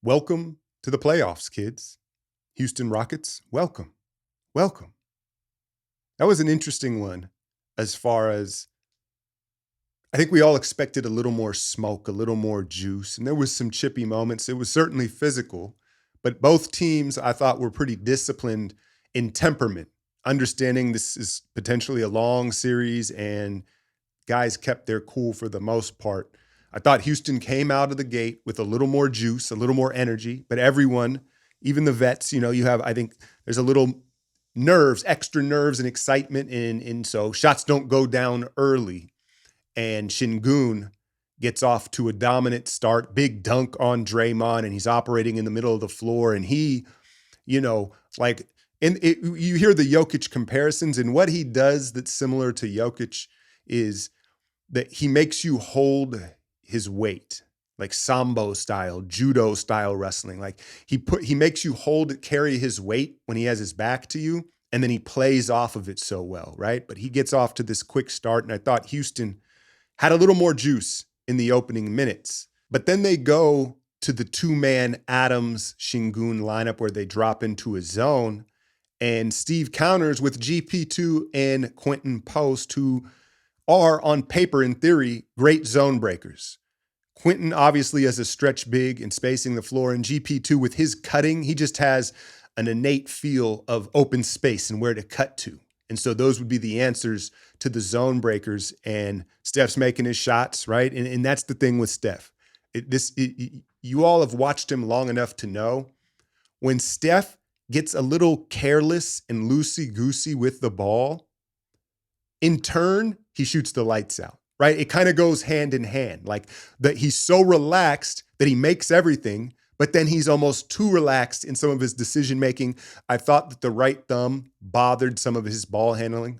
Welcome to the playoffs, kids. Houston Rockets, welcome. Welcome. That was an interesting one as far as I think we all expected a little more smoke, a little more juice, and there was some chippy moments. It was certainly physical, but both teams I thought were pretty disciplined in temperament, understanding this is potentially a long series and guys kept their cool for the most part. I thought Houston came out of the gate with a little more juice, a little more energy, but everyone, even the vets, you have, I think there's a little nerves, extra nerves and excitement so shots don't go down early. And Şengün gets off to a dominant start, big dunk on Draymond, and he's operating in the middle of the floor. And he, you hear the Jokic comparisons, and what he does that's similar to Jokic is that he makes you hold his weight, like sambo style, judo style wrestling. Like he makes you carry his weight when he has his back to you, and then he plays off of it so well, right? But he gets off to this quick start, and I thought Houston had a little more juice in the opening minutes. But then they go to the two-man Adams-Şengün lineup where they drop into a zone, and Steve counters with GP2 and Quentin Post, who are, on paper, in theory, great zone breakers. Quentin, obviously, as a stretch big and spacing the floor, and GP2 with his cutting, he just has an innate feel of open space and where to cut to. And so those would be the answers to the zone breakers, and Steph's making his shots, right? And that's the thing with Steph. You all have watched him long enough to know when Steph gets a little careless and loosey-goosey with the ball, in turn, he shoots the lights out, right? It kind of goes hand in hand. Like that he's so relaxed that he makes everything, but then he's almost too relaxed in some of his decision-making. I thought that the right thumb bothered some of his ball handling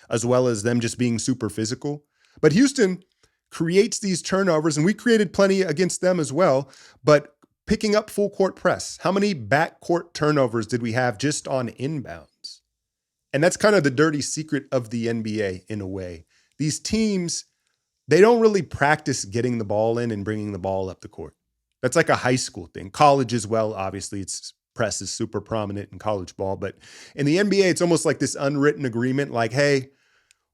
as well as them just being super physical. But Houston creates these turnovers, and we created plenty against them as well, but picking up full court press. How many backcourt turnovers did we have just on inbounds? And that's kind of the dirty secret of the NBA in a way. These teams, they don't really practice getting the ball in and bringing the ball up the court. That's like a high school thing. College as well, obviously, press is super prominent in college ball. But in the NBA, it's almost like this unwritten agreement, like, hey,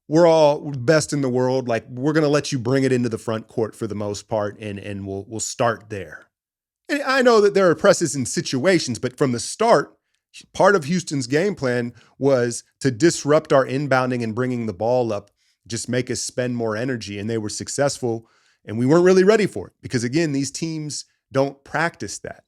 we're all best in the world. Like, we're going to let you bring it into the front court for the most part, and we'll start there. And I know that there are presses in situations, but from the start, part of Houston's game plan was to disrupt our inbounding and bringing the ball up, just make us spend more energy. And they were successful, and we weren't really ready for it because, again, these teams don't practice that.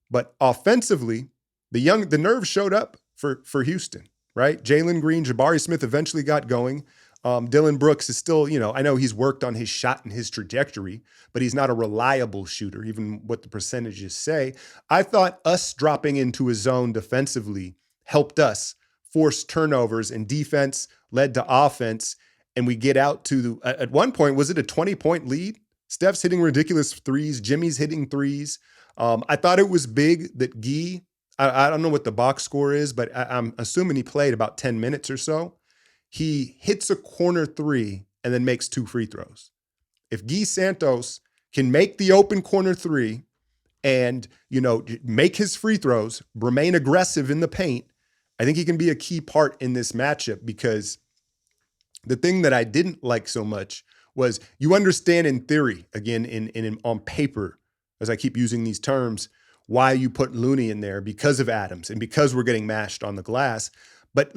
But offensively, the nerve showed up for Houston, right? Jalen Green, Jabari Smith eventually got going. Dylan Brooks is still, I know he's worked on his shot and his trajectory, but he's not a reliable shooter, even what the percentages say. I thought us dropping into a zone defensively helped us force turnovers, and defense led to offense. And we get out to, at one point, was it a 20-point lead? Steph's hitting ridiculous threes. Jimmy's hitting threes. I thought it was big that Guy, I don't know what the box score is, but I'm assuming he played about 10 minutes or so. He hits a corner three and then makes 2 free throws. If Guy Santos can make the open corner three and, make his free throws, remain aggressive in the paint, I think he can be a key part in this matchup, because the thing that I didn't like so much was, you understand in theory, again, in on paper, as I keep using these terms, why you put Looney in there because of Adams and because we're getting mashed on the glass. But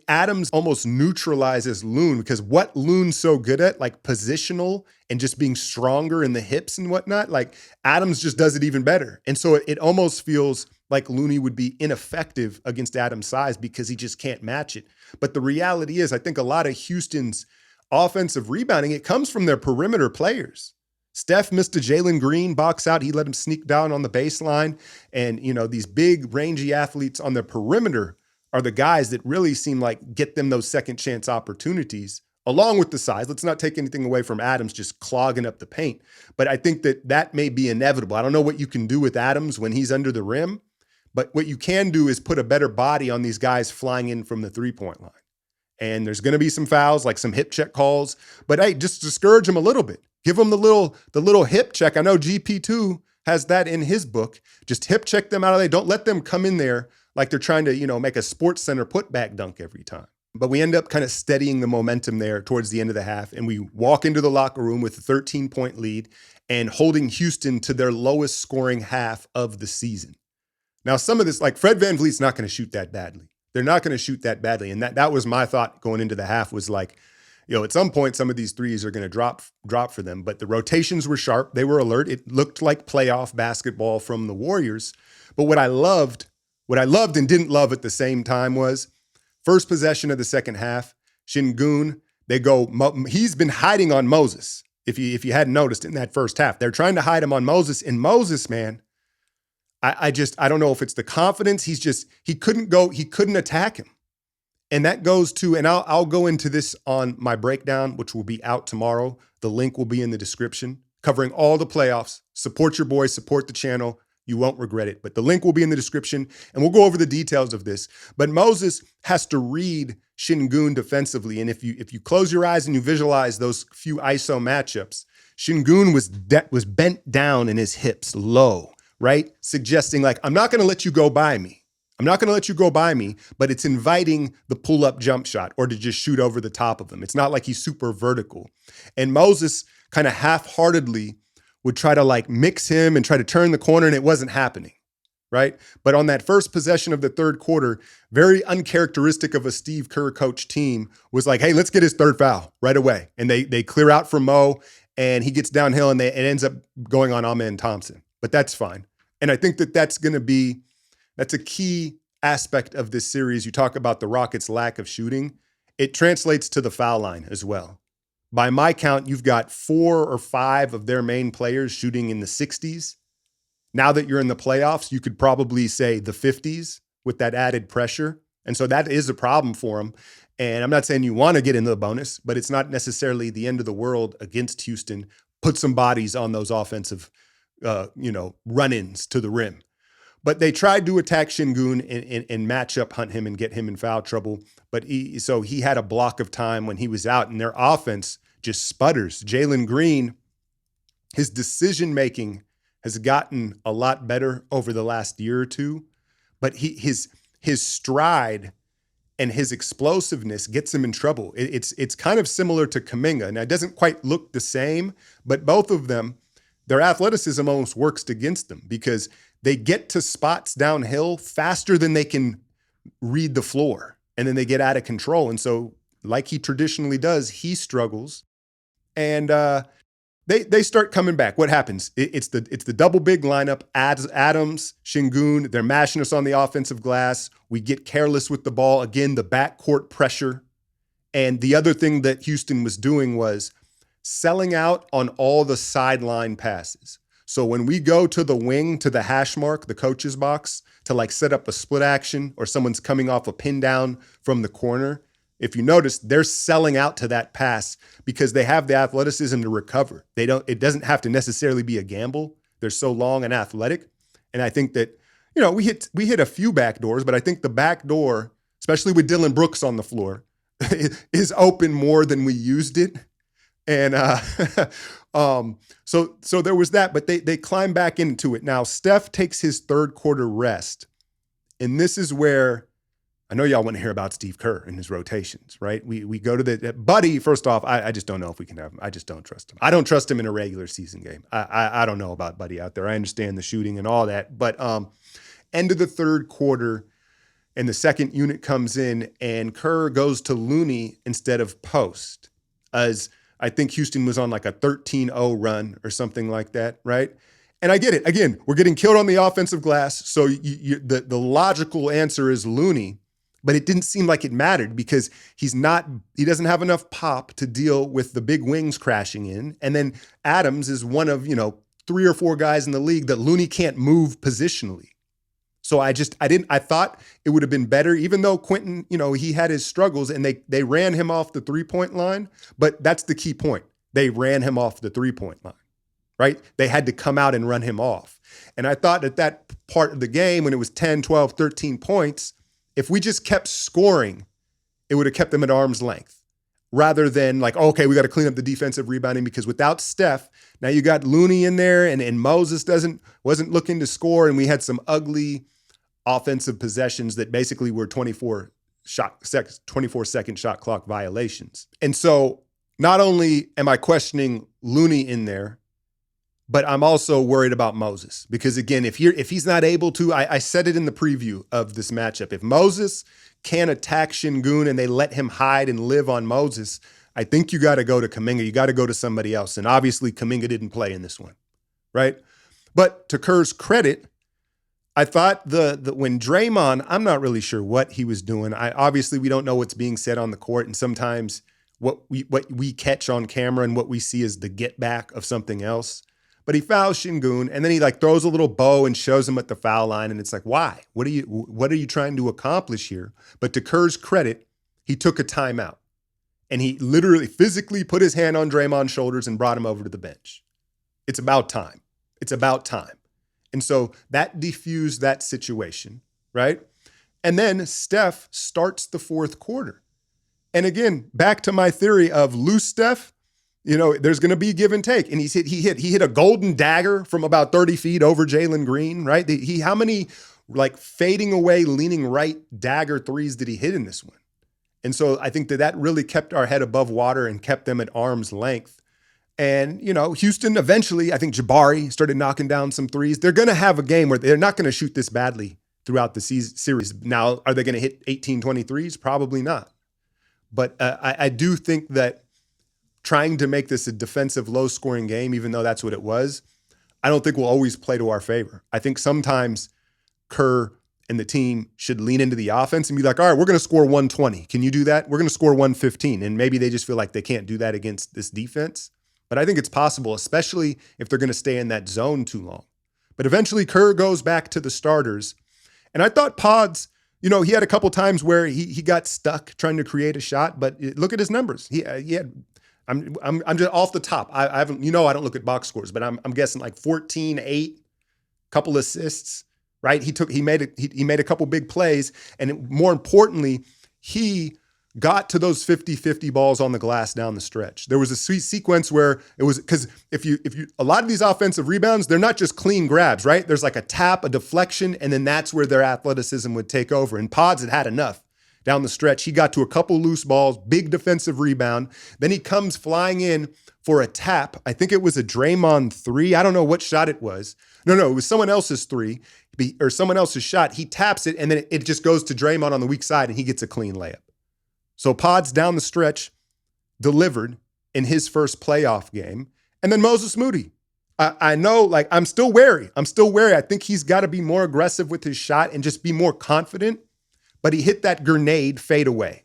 Adams almost neutralizes Loon, because what Loon's so good at, like positional and just being stronger in the hips and whatnot, like Adams just does it even better. And so it almost feels like Looney would be ineffective against Adams' size because he just can't match it. But the reality is, I think a lot of Houston's offensive rebounding, it comes from their perimeter players. Steph missed a Jalen Green box out. He let him sneak down on the baseline. And, these big, rangy athletes on the perimeter are the guys that really seem like get them those second chance opportunities, along with the size. Let's not take anything away from Adams just clogging up the paint. But I think that may be inevitable. I don't know what you can do with Adams when he's under the rim, but what you can do is put a better body on these guys flying in from the three-point line. And there's going to be some fouls, like some hip check calls, but hey, just discourage them a little bit. Give them the little hip check. I know GP2 has that in his book. Just hip check them out of there. Don't let them come in there like they're trying to, make a Sports Center putback dunk every time. But we end up kind of steadying the momentum there towards the end of the half. And we walk into the locker room with a 13-point lead and holding Houston to their lowest scoring half of the season. Now, some of this, like Fred VanVleet's not going to shoot that badly. They're not going to shoot that badly. And that was my thought going into the half was like, at some point, some of these threes are going to drop for them. But the rotations were sharp. They were alert. It looked like playoff basketball from the Warriors. But what I loved and didn't love at the same time was first possession of the second half, Şengün, he's been hiding on Moses. If you hadn't noticed in that first half, they're trying to hide him on Moses. And Moses, man, I don't know if it's the confidence. He couldn't attack him. And that goes to, and I'll go into this on my breakdown, which will be out tomorrow. The link will be in the description, covering all the playoffs. Support your boys, support the channel. You won't regret it. But the link will be in the description, and we'll go over the details of this. But Moses has to read Şengün defensively. And if you close your eyes and you visualize those few ISO matchups, Şengün was bent down in his hips, low, right? Suggesting like, I'm not going to let you go by me. I'm not going to let you go by me, but it's inviting the pull-up jump shot or to just shoot over the top of him. It's not like he's super vertical. And Moses kind of half-heartedly would try to like mix him and try to turn the corner, and it wasn't happening, right? But on that first possession of the third quarter, very uncharacteristic of a Steve Kerr coach team, was like, hey, let's get his third foul right away. And they clear out for Mo, and he gets downhill, and it ends up going on Amen Thompson. But that's fine. And I think that's a key aspect of this series. You talk about the Rockets' lack of shooting. It translates to the foul line as well. By my count, you've got 4 or 5 of their main players shooting in the 60s. Now that you're in the playoffs, you could probably say the 50s with that added pressure. And so that is a problem for them. And I'm not saying you want to get into the bonus, but it's not necessarily the end of the world against Houston. Put some bodies on those offensive, run-ins to the rim. But they tried to attack Şengün and match up hunt him and get him in foul trouble. But he had a block of time when he was out, and their offense just sputters. Jalen Green, his decision-making has gotten a lot better over the last year or two. But his stride and his explosiveness gets him in trouble. It's kind of similar to Kuminga. Now, it doesn't quite look the same, but both of them, their athleticism almost works against them because they get to spots downhill faster than they can read the floor. And then they get out of control. And so, like he traditionally does, he struggles. And they start coming back. What happens? It's the double big lineup, Adams, Şengün. They're mashing us on the offensive glass. We get careless with the ball. Again, the backcourt pressure. And the other thing that Houston was doing was selling out on all the sideline passes. So when we go to the wing, to the hash mark, the coach's box, to like set up a split action or someone's coming off a pin down from the corner, if you notice, they're selling out to that pass because they have the athleticism to recover. It doesn't have to necessarily be a gamble. They're so long and athletic. And I think that, we hit a few back doors, but I think the back door, especially with Dylan Brooks on the floor, is open more than we used it. And so there was that, but they climb back into it. Now, Steph takes his third quarter rest. And this is where I know y'all want to hear about Steve Kerr and his rotations, right? We go to the Buddy. First off, I just don't know if we can have him. I just don't trust him. I don't trust him in a regular season game. I don't know about Buddy out there. I understand the shooting and all that, but end of the third quarter, and the second unit comes in, and Kerr goes to Looney instead of Post, as I think Houston was on like a 13-0 run or something like that, right? And I get it. Again, we're getting killed on the offensive glass, so the logical answer is Looney, but it didn't seem like it mattered because he doesn't have enough pop to deal with the big wings crashing in. And then Adams is one of, 3 or 4 guys in the league that Looney can't move positionally. So I thought it would have been better, even though Quentin, he had his struggles and they ran him off the 3-point line. But that's the key point. They ran him off the 3-point line, right? They had to come out and run him off. And I thought at that part of the game, when it was 10, 12, 13 points, if we just kept scoring, it would have kept them at arm's length. rather than like, okay, we got to clean up the defensive rebounding, because without Steph, now you got Looney in there, and Moses wasn't looking to score, and we had some ugly offensive possessions that basically were 24-second shot clock violations. And so not only am I questioning Looney in there, but I'm also worried about Moses, because again, if he's not able to, I said it in the preview of this matchup, if Moses can't attack Şengün and they let him hide and live on Moses, I think you got to go to Kuminga. You got to go to somebody else. And obviously Kuminga didn't play in this one, right? But to Kerr's credit, I thought the when Draymond, I'm not really sure what he was doing. Obviously we don't know what's being said on the court, and sometimes what we catch on camera and what we see is the get back of something else. But he fouls Şengün, and then he like throws a little bow and shows him at the foul line, and it's like, why? What are you trying to accomplish here? But to Kerr's credit, he took a timeout, and he literally physically put his hand on Draymond's shoulders and brought him over to the bench. It's about time. It's about time. And so that diffused that situation, right? And then Steph starts the fourth quarter. And again, back to my theory of loose Steph, there's going to be give and take. And he hit a golden dagger from about 30 feet over Jalen Green, right? How many like fading away, leaning right dagger threes did he hit in this one? And so I think that really kept our head above water and kept them at arm's length. And, Houston eventually, I think Jabari started knocking down some threes. They're going to have a game where they're not going to shoot this badly throughout the series. Now, are they going to hit 18, 23s? Probably not. But I do think that trying to make this a defensive, low-scoring game, even though that's what it was, I don't think will always play to our favor. I think sometimes Kerr and the team should lean into the offense and be like, all right, we're going to score 120. Can you do that? We're going to score 115. And maybe they just feel like they can't do that against this defense. But I think it's possible, especially if they're going to stay in that zone too long. But eventually Kerr goes back to the starters. And I thought Pods, he had a couple times where he got stuck trying to create a shot, but look at his numbers. He had, I'm just off the top. I haven't, I don't look at box scores, but I'm guessing like 14, 8, couple assists, right? He made a couple big plays, and more importantly, he got to those 50-50 balls on the glass down the stretch. There was a sweet sequence where it was, because if you a lot of these offensive rebounds, they're not just clean grabs, right? There's like a tap, a deflection, and then that's where their athleticism would take over. And Pods had enough. Down the stretch, he got to a couple loose balls, big defensive rebound. Then he comes flying in for a tap. I think it was a Draymond 3. I don't know what shot it was. No, it was someone else's 3 or someone else's shot. He taps it, and then it just goes to Draymond on the weak side, and he gets a clean layup. So Pods down the stretch delivered in his first playoff game. And then Moses Moody. I know, like, I'm still wary. I think he's got to be more aggressive with his shot and just be more confident. But he hit that grenade fade away.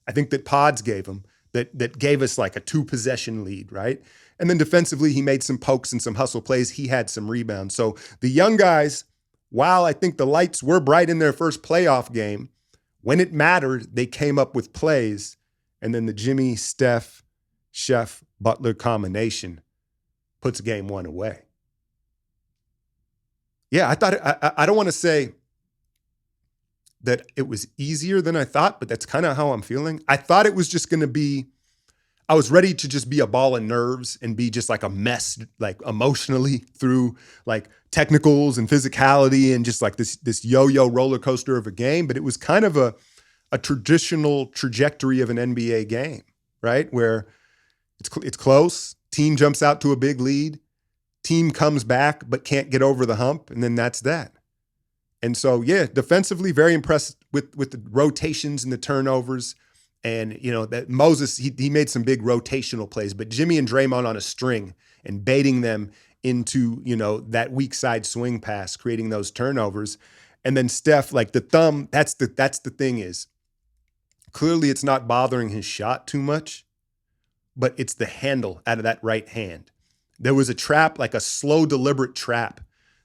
I think that Pods gave him, that gave us like a 2-possession lead, right? And then defensively, he made some pokes and some hustle plays. He had some rebounds. So the young guys, while I think the lights were bright in their first playoff game, when it mattered, they came up with plays. And then the Jimmy, Steph, Chef, Butler combination puts game 1 away. Yeah, I don't want to say that it was easier than I thought, but that's kind of how I'm feeling. I thought it was just going to be, I was ready to just be a ball of nerves and be just like a mess, like emotionally through like technicals and physicality and just like this yo-yo roller coaster of a game. But it was kind of a traditional trajectory of an NBA game, right? Where it's close, team jumps out to a big lead, team comes back but can't get over the hump, and then that's that. And so, yeah, defensively, very impressed with the rotations and the turnovers. And, that Moses, he made some big rotational plays, but Jimmy and Draymond on a string and baiting them into, that weak side swing pass, creating those turnovers. And then Steph, like the thumb, that's the thing is, clearly it's not bothering his shot too much, but it's the handle out of that right hand. There was a trap, like a slow, deliberate trap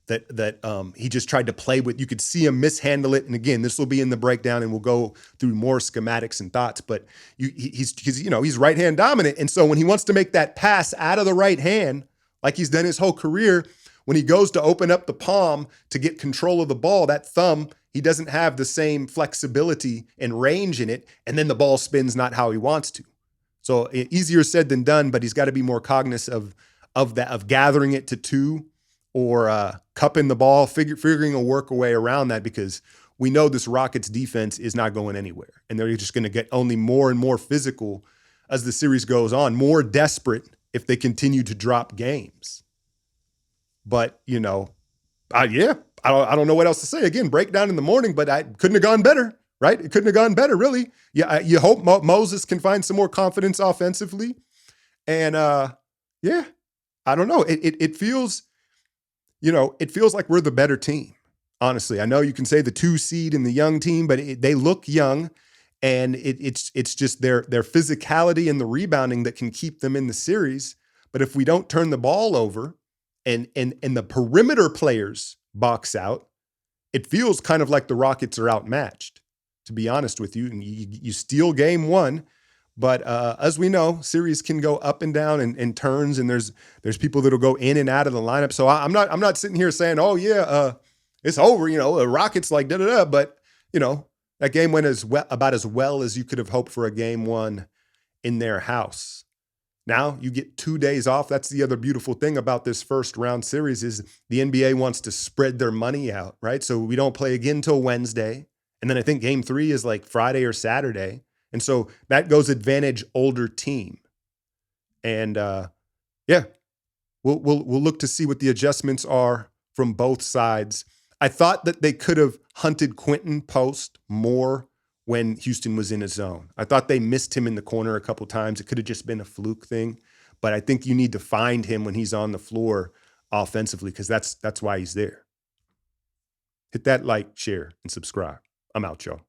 that he just tried to play with. You could see him mishandle it. And again, this will be in the breakdown and we'll go through more schematics and thoughts, but he's right hand dominant. And so when he wants to make that pass out of the right hand, like he's done his whole career, when he goes to open up the palm to get control of the ball, that thumb, he doesn't have the same flexibility and range in it. And then the ball spins not how he wants to. So easier said than done, but he's got to be more cognizant of gathering it to two or cupping the ball, figuring a way around that, because we know this Rockets defense is not going anywhere. And they're just going to get only more and more physical as the series goes on, more desperate if they continue to drop games. But, I don't know what else to say. Again, breakdown in the morning, but I couldn't have gone better, right? It couldn't have gone better, really. Yeah, you hope Moses can find some more confidence offensively. And, I don't know. It feels, it feels like we're the better team. Honestly, I know you can say the 2 seed in the young team, but they look young, and it's just their physicality and the rebounding that can keep them in the series. But if we don't turn the ball over and the perimeter players box out, it feels kind of like the Rockets are outmatched, to be honest with you. And you steal game 1. But as we know, series can go up and down and turns, and there's people that'll go in and out of the lineup. So I'm not sitting here saying, oh yeah, it's over. The Rockets like da da da. But that game went about as well as you could have hoped for a game 1 in their house. Now you get 2 days off. That's the other beautiful thing about this first round series is the NBA wants to spread their money out, right? So we don't play again till Wednesday, and then I think game 3 is like Friday or Saturday. And so that goes advantage older team. And we'll look to see what the adjustments are from both sides. I thought that they could have hunted Quentin post more when Houston was in a zone. I thought they missed him in the corner a couple times. It could have just been a fluke thing. But I think you need to find him when he's on the floor offensively, because that's why he's there. Hit that like, share, and subscribe. I'm out, y'all.